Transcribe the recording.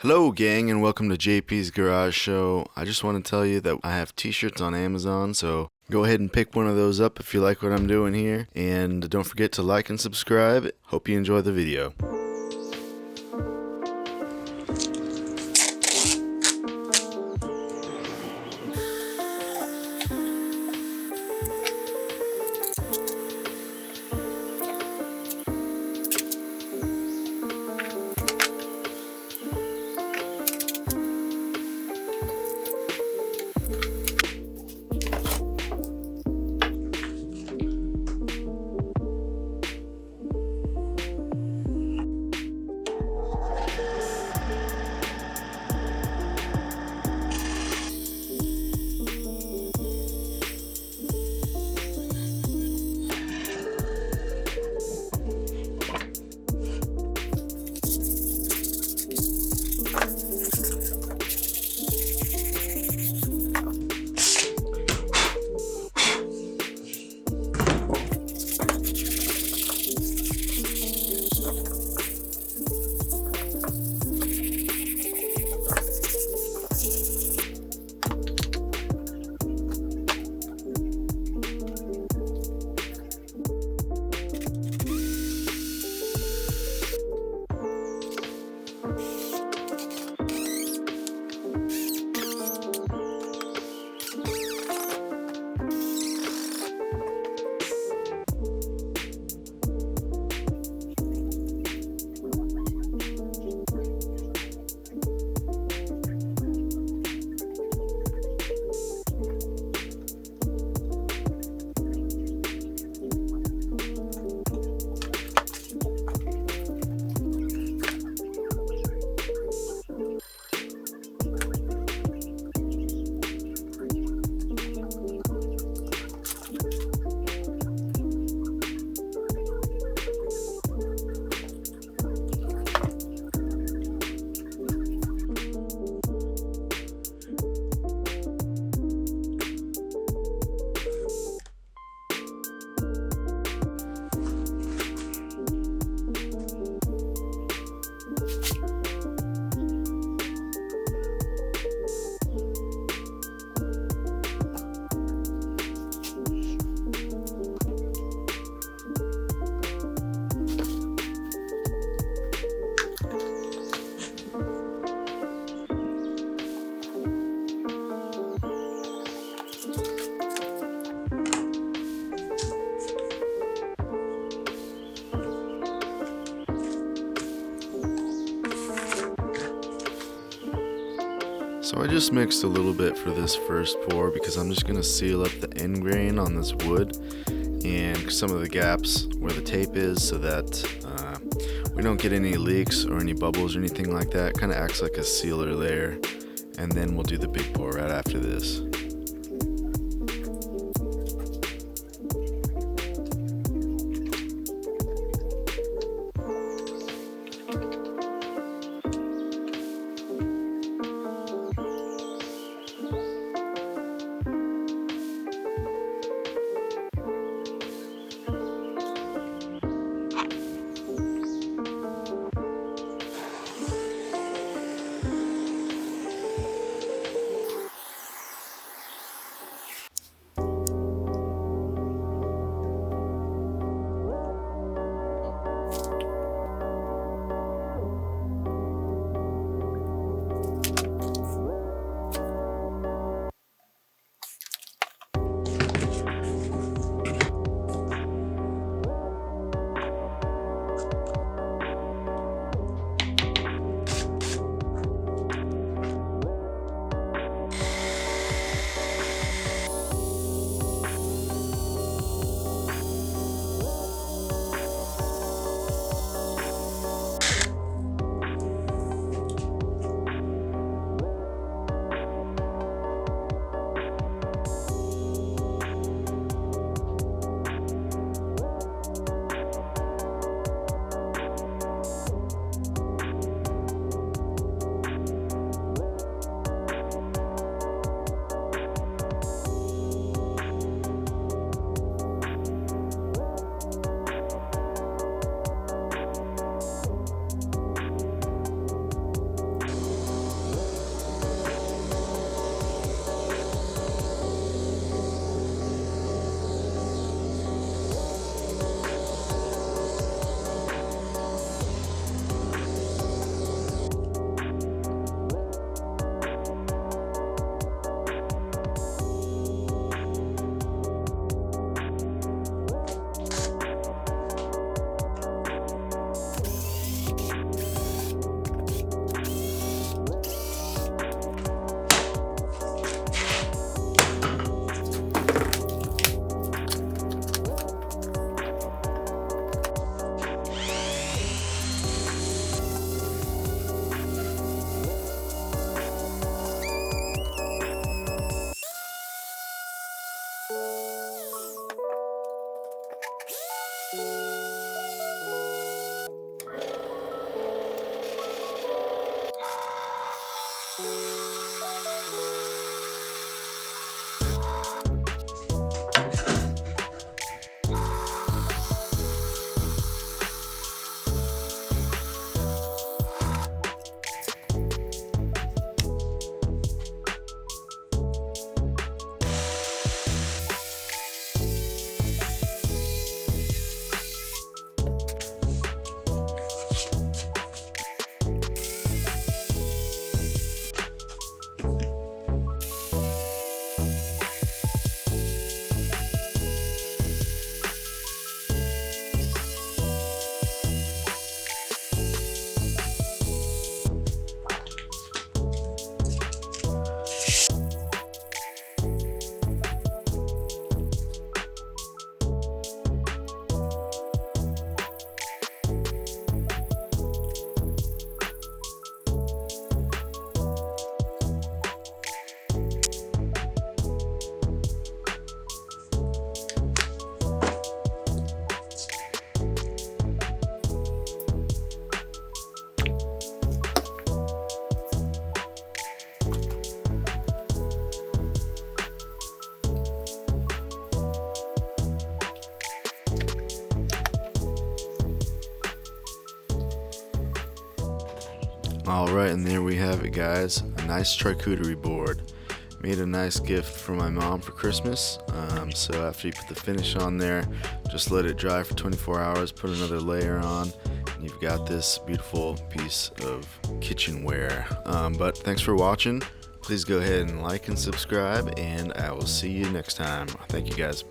Hello gang and welcome to JP's Garage Show. I just want to tell you that I have t-shirts on Amazon, so go ahead and pick one of those up if you like what I'm doing here. And don't forget to like and subscribe. Hope you enjoy the video. So I just mixed a little bit for this first pour because I'm just going to seal up the end grain on this wood and some of the gaps where the tape is so that we don't get any leaks or any bubbles or anything like that. Kind of acts like a sealer layer, and then we'll do the big pour right after this. Alright, and there we have it, guys. A nice charcuterie board. Made a nice gift for my mom for Christmas. So after you put the finish on there, just let it dry for 24 hours, put another layer on, and you've got this beautiful piece of kitchenware. But thanks for watching. Please go ahead and like and subscribe, and I will see you next time. Thank you, guys.